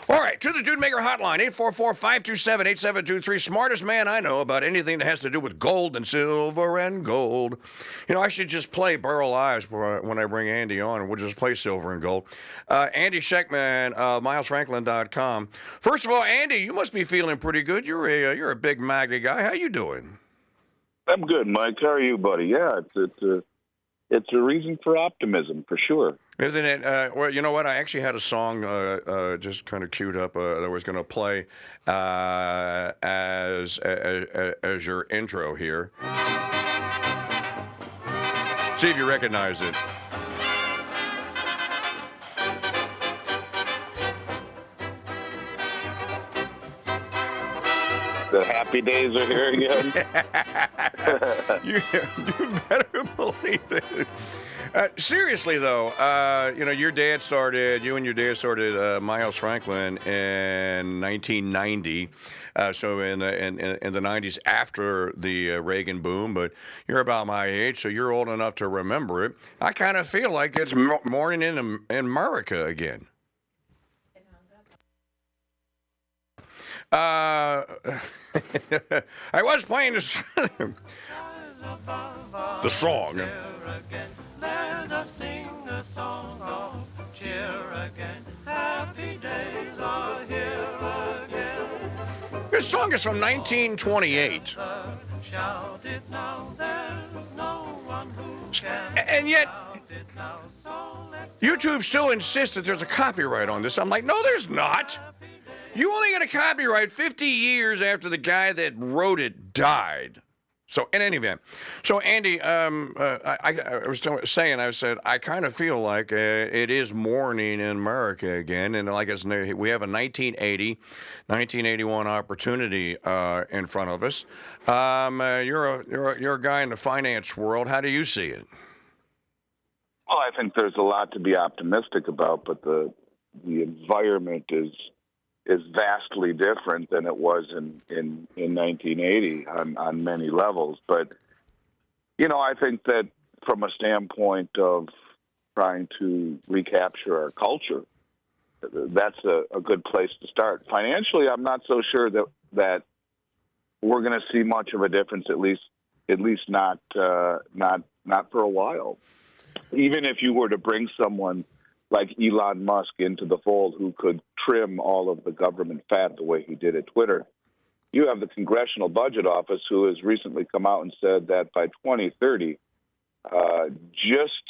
All right, to the Dude Maker hotline, 844-527-8723. Smartest man I know about anything that has to do with gold and silver and gold. You know, I should just play Burl Ives when I bring Andy on, and we'll just play silver and gold. Andy Schectman, milesfranklin.com. First of all, Andy, you must be feeling pretty good. You're a big MAGA guy. How you doing? I'm good, Mike. How are you, buddy? Yeah, it's a reason for optimism, for sure. Isn't it? Well, you know what? I actually had a song just kind of queued up that I was going to play as your intro here. See if you recognize it. The happy days are here again. you better believe it. Seriously, though, you and your dad started Miles Franklin in 1990, so in the 90s after the Reagan boom, but you're about my age, so you're old enough to remember it. I kind of feel like it's morning in America again. I was playing the song. Let us sing a song of cheer again. Happy days are here again. This song is from 1928. Shout it now, there's no one who can. And yet, shout it now, so let's YouTube still insists that there's a copyright on this. I'm like, no, there's not. You only get a copyright 50 years after the guy that wrote it died. So, in any event, Andy, I was saying, I said, I kind of feel like it is morning in America again, and like we have a 1981 opportunity in front of us. You're a guy in the finance world. How do you see it? Well, I think there's a lot to be optimistic about, but the environment is vastly different than it was in 1980 on many levels. But, I think that from a standpoint of trying to recapture our culture, that's a good place to start. Financially, I'm not so sure that we're going to see much of a difference, at least not for a while. Even if you were to bring someone like Elon Musk into the fold who could trim all of the government fat the way he did at Twitter. You have the Congressional Budget Office who has recently come out and said that by 2030, just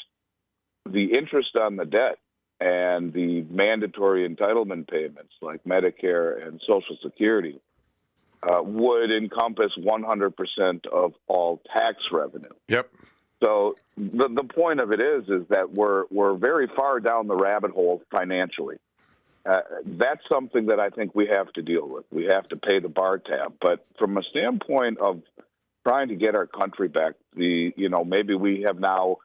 the interest on the debt and the mandatory entitlement payments like Medicare and Social Security would encompass 100% of all tax revenue. Yep. So the point of it is that we're very far down the rabbit hole financially. That's something that I think we have to deal with. We have to pay the bar tab. But from a standpoint of trying to get our country back, maybe we have now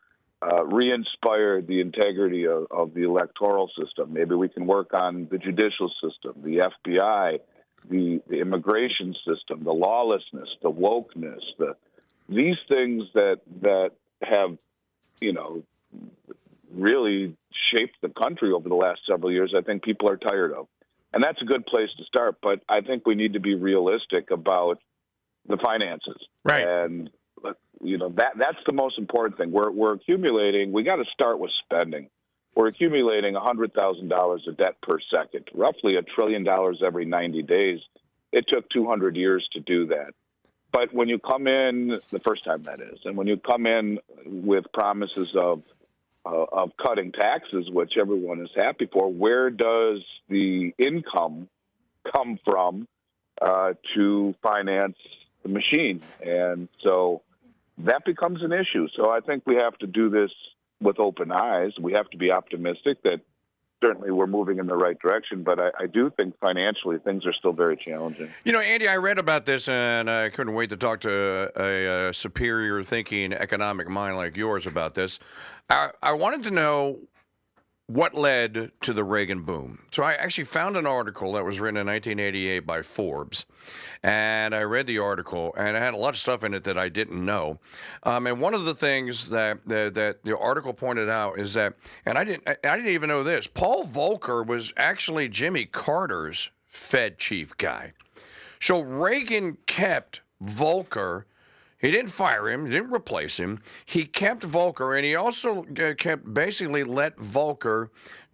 re-inspired the integrity of the electoral system. Maybe we can work on the judicial system, the FBI, the immigration system, the lawlessness, the wokeness, these things that have, really shaped the country over the last several years, I think people are tired of. And that's a good place to start, but I think we need to be realistic about the finances. Right. And, that's the most important thing. We're accumulating, we got to start with spending. We're accumulating $100,000 of debt per second, roughly $1 trillion every 90 days. It took 200 years to do that. But when you come in, the first time that is, and when you come in with promises of cutting taxes, which everyone is happy for, where does the income come from to finance the machine? And so that becomes an issue. So I think we have to do this with open eyes. We have to be optimistic that certainly we're moving in the right direction, but I do think financially things are still very challenging. Andy, I read about this, and I couldn't wait to talk to a superior thinking economic mind like yours about this. I wanted to know what led to the Reagan boom. So I actually found an article that was written in 1988 by Forbes, and I read the article, and it had a lot of stuff in it that I didn't know. And one of the things that the article pointed out is that, and I didn't even know this, Paul Volcker was actually Jimmy Carter's Fed chief guy. So Reagan kept Volcker. He didn't fire him. He didn't replace him. He kept Volcker, and he also basically let Volcker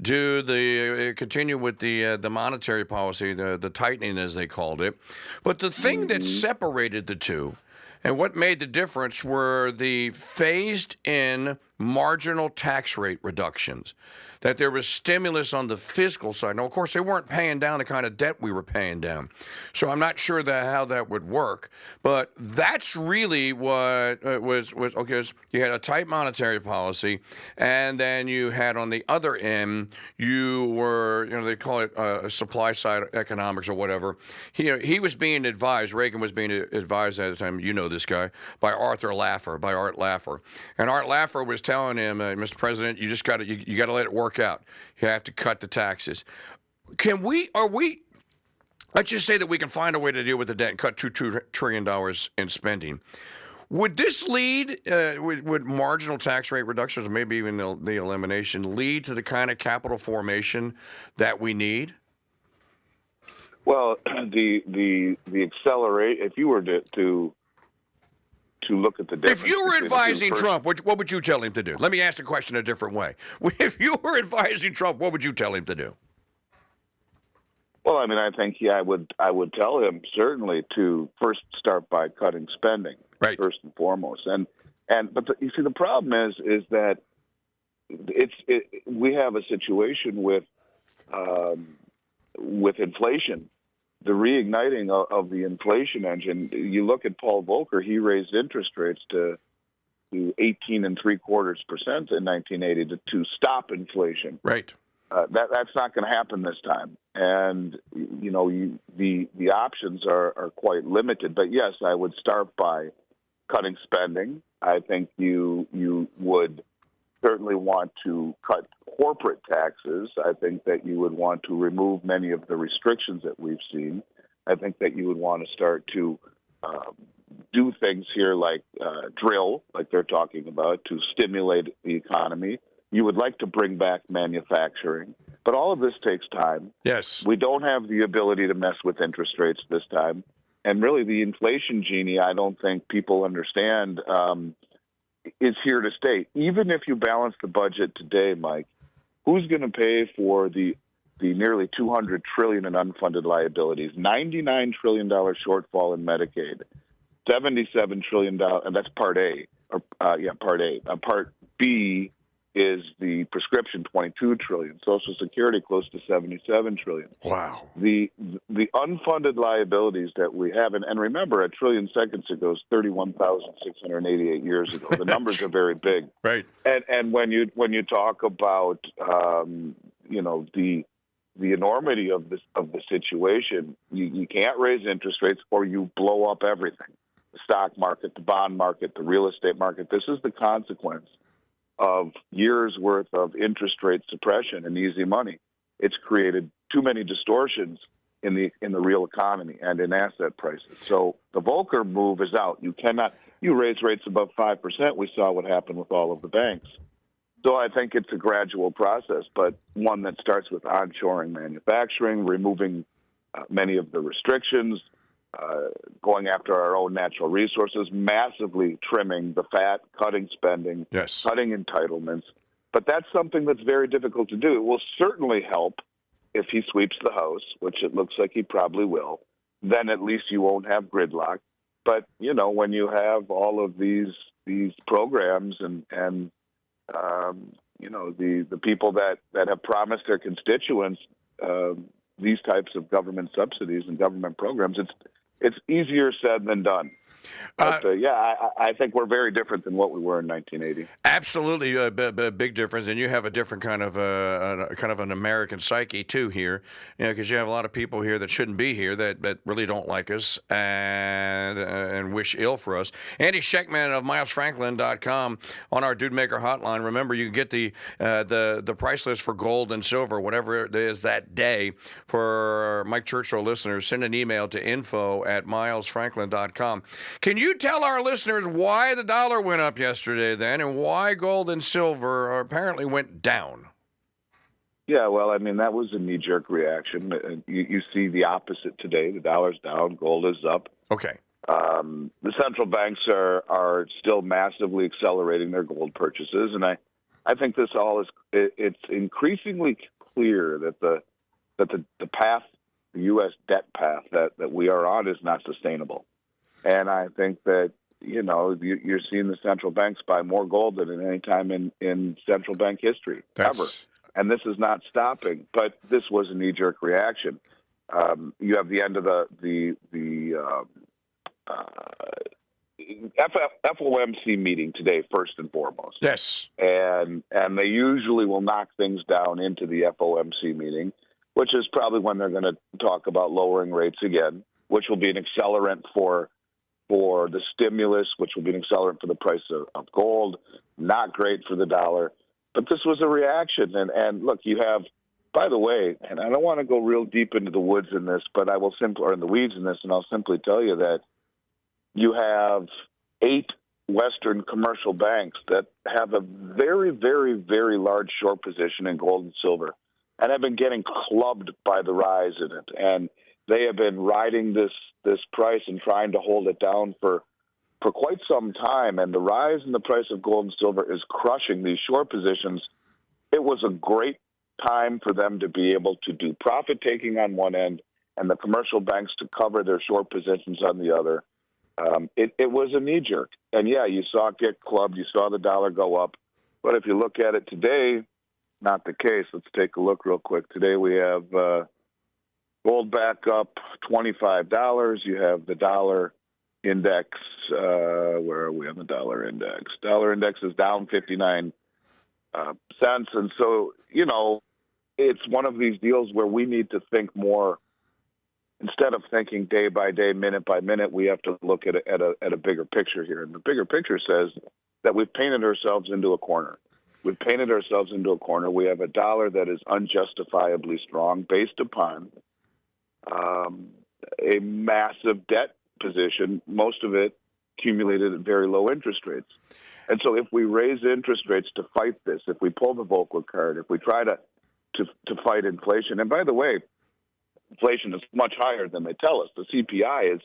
continue with the monetary policy, the tightening as they called it. But the thing that separated the two, and what made the difference, were the phased-in marginal tax rate reductions. That there was stimulus on the fiscal side. Now, of course, they weren't paying down the kind of debt we were paying down. So I'm not sure how that would work. But that's really what was okay. You had a tight monetary policy, and then you had on the other end, you were, they call it supply side economics or whatever. He was being advised, Reagan was being advised at the time, you know this guy, by Art Laffer. And Art Laffer was telling him, Mr. President, you just got to, you got to let it work out. You have to cut the taxes. Let's just say that we can find a way to deal with the debt and cut $2 trillion in spending. Would this lead, would marginal tax rate reductions, or maybe even the elimination, lead to the kind of capital formation that we need? Well, the accelerate, if you were to look at the difference. If you were advising Trump, what would you tell him to do? Let me ask the question a different way. If you were advising Trump, what would you tell him to do? Well, I mean, I think I would tell him certainly to first start by cutting spending, right, first and foremost. But you see, the problem is that we have a situation with inflation. The reigniting of the inflation engine. You look at Paul Volcker; he raised interest rates to 18.75% in 1980 to stop inflation. Right. That's not going to happen this time, and the options are quite limited. But yes, I would start by cutting spending. I think you would certainly want to cut corporate taxes. I think that you would want to remove many of the restrictions that we've seen. I think that you would want to start to do things here like drill, like they're talking about, to stimulate the economy. You would like to bring back manufacturing. But all of this takes time. Yes. We don't have the ability to mess with interest rates this time. And really, the inflation genie, I don't think people understand, is here to stay. Even if you balance the budget today, Mike, who's going to pay for the nearly $200 trillion in unfunded liabilities, $99 trillion shortfall in Medicaid, $77 trillion, and that's Part A. Part A. Part B is the prescription, $22 trillion. Social Security close to $77 trillion. Wow. The unfunded liabilities that we have, and remember, a trillion seconds ago is 31,688 years ago. The numbers are very big. Right. And when you talk about the enormity of the situation, you can't raise interest rates or you blow up everything. The stock market, the bond market, the real estate market. This is the consequence of years worth of interest rate suppression and easy money. It's created too many distortions in the real economy and in asset prices. So the Volcker move is out. You raise rates above 5%. We saw what happened with all of the banks. So I think it's a gradual process, but one that starts with onshoring manufacturing, removing many of the restrictions, going after our own natural resources, massively trimming the fat, cutting spending, yes, cutting entitlements. But that's something that's very difficult to do. It will certainly help if he sweeps the House, which it looks like he probably will. Then at least you won't have gridlock. But, when you have all of these programs and the people that have promised their constituents these types of government subsidies and government programs, it's easier said than done. But I think we're very different than what we were in 1980. Absolutely, a big difference, and you have a different kind of an American psyche too here, because you have a lot of people here that shouldn't be here that really don't like us and wish ill for us. Andy Schectman of MilesFranklin.com on our Dude Maker hotline. Remember, you can get the price list for gold and silver, whatever it is that day. For Mike Churchill listeners, send an email to info@MilesFranklin.com. Can you tell our listeners why the dollar went up yesterday then and why gold and silver apparently went down? Yeah, well, I mean, that was a knee-jerk reaction. You see the opposite today. The dollar's down, gold is up. Okay. The central banks are still massively accelerating their gold purchases, and I think this all it's increasingly clear that the path, the U.S. debt path that we are on is not sustainable. And I think that, you're seeing the central banks buy more gold than at any time in central bank history, ever. And this is not stopping. But this was a knee-jerk reaction. You have the end of the FOMC meeting today, first and foremost. Yes. And they usually will knock things down into the FOMC meeting, which is probably when they're going to talk about lowering rates again, which will be an accelerant for the stimulus, which will be an accelerant for the price of gold. Not great for the dollar. But this was a reaction. And look, you have, by the way, and I don't want to go real deep into the woods in this, but I will or in the weeds in this, and I'll simply tell you that you have 8 Western commercial banks that have a very, very, very large short position in gold and silver and have been getting clubbed by the rise in it. And they have been riding this price and trying to hold it down for quite some time. And the rise in the price of gold and silver is crushing these short positions. It was a great time for them to be able to do profit taking on one end and the commercial banks to cover their short positions on the other. It was a knee jerk. And yeah, you saw it get clubbed. You saw the dollar go up. But if you look at it today, not the case. Let's take a look real quick. Today we have gold back up $25. You have the dollar index. Where are we on the dollar index? Dollar index is down 59 cents. And so, it's one of these deals where we need to think more. Instead of thinking day by day, minute by minute, we have to look at a bigger picture here. And the bigger picture says that we've painted ourselves into a corner. We've painted ourselves into a corner. We have a dollar that is unjustifiably strong based upon a massive debt position, most of it accumulated at very low interest rates. And so if we raise interest rates to fight this, if we pull the Volcker card, if we try to fight inflation, and by the way, inflation is much higher than they tell us. The CPI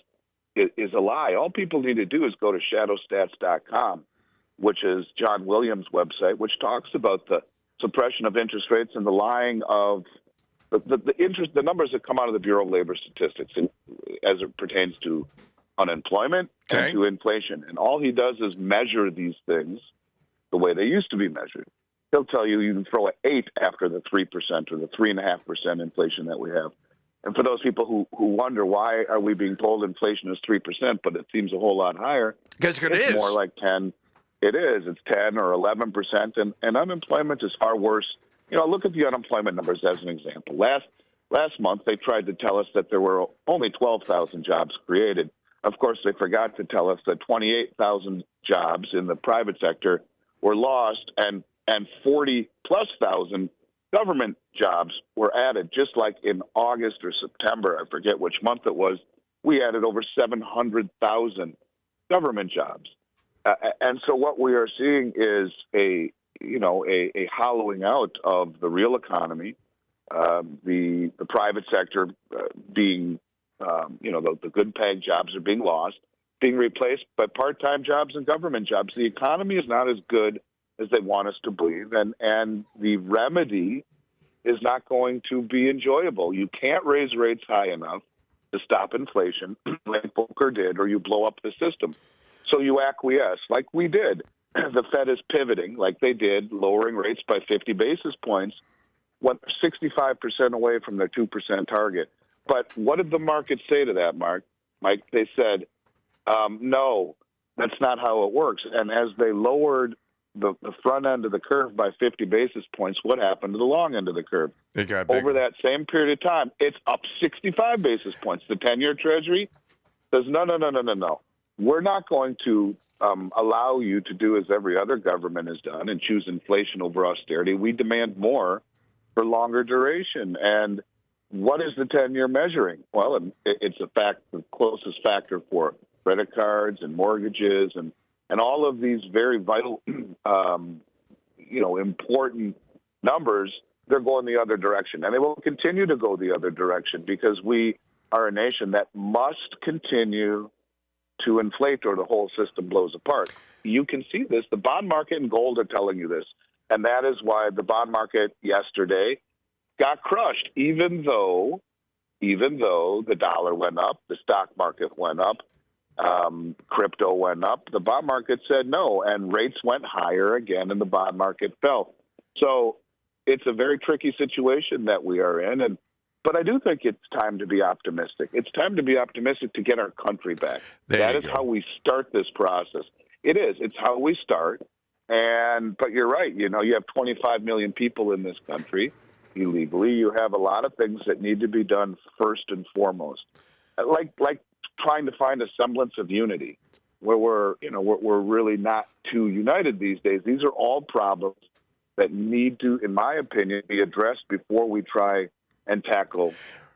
is a lie. All people need to do is go to shadowstats.com, which is John Williams' website, which talks about the suppression of interest rates and the lying of the numbers that come out of the Bureau of Labor Statistics as it pertains to unemployment and to inflation. And all he does is measure these things the way they used to be measured. He'll tell you can throw an 8 after the 3% or the 3.5% inflation that we have. And for those people who wonder why are we being told inflation is 3%, but it seems a whole lot higher. Because it is more like 10. It is. It's 10 or 11%, and unemployment is far worse. Look at the unemployment numbers as an example. Last month, they tried to tell us that there were only 12,000 jobs created. Of course, they forgot to tell us that 28,000 jobs in the private sector were lost, and 40-plus thousand government jobs were added. Just like in August or September, I forget which month it was, we added over 700,000 government jobs. And so what we are seeing is a hollowing out of the real economy, the private sector being, the good paying jobs are being lost, being replaced by part-time jobs and government jobs. The economy is not as good as they want us to believe, and the remedy is not going to be enjoyable. You can't raise rates high enough to stop inflation like Volcker did, or you blow up the system. So you acquiesce like we did. The Fed is pivoting like they did, lowering rates by 50 basis points, went 65% away from their 2% target. But what did the market say to that, Mike? They said, No, that's not how it works. And as they lowered the front end of the curve by 50 basis points, what happened to the long end of the curve? It got bigger. Over that same period of time, it's up 65 basis points. The 10-year Treasury says, no. We're not going to allow you to do as every other government has done and choose inflation over austerity. We demand more for longer duration. And what is the 10-year measuring? Well, it's the closest factor for credit cards and mortgages and all of these very vital, important numbers. They're going the other direction, and they will continue to go the other direction because we are a nation that must continue to inflate or the whole system blows apart. You can see this. The bond market and gold are telling you this, and that is why the bond market yesterday got crushed, even though the dollar went up, the stock market went up, crypto went up, the bond market said no, and rates went higher again, and the bond market fell. So it's a very tricky situation that we are in, but I do think it's time to be optimistic. It's time to be optimistic to get our country back. That is how we start this process. It is. It's how we start. But you're right. You have 25 million people in this country illegally. You have a lot of things that need to be done first and foremost, like trying to find a semblance of unity, where we're really not too united these days. These are all problems that need to, in my opinion, be addressed before we try and tackle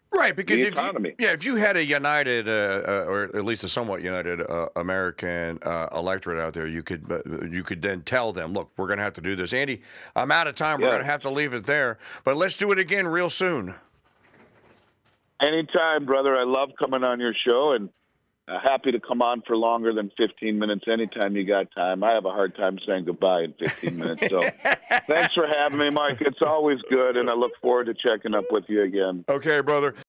because the economy. If you had a united, or at least a somewhat united American electorate out there, you could then tell them, look, we're going to have to do this. Andy, I'm out of time. We're going to have to leave it there. But let's do it again real soon. Anytime, brother. I love coming on your show, and happy to come on for longer than 15 minutes anytime you got time. I have a hard time saying goodbye in 15 minutes. So thanks for having me, Mike. It's always good, and I look forward to checking up with you again. Okay, brother.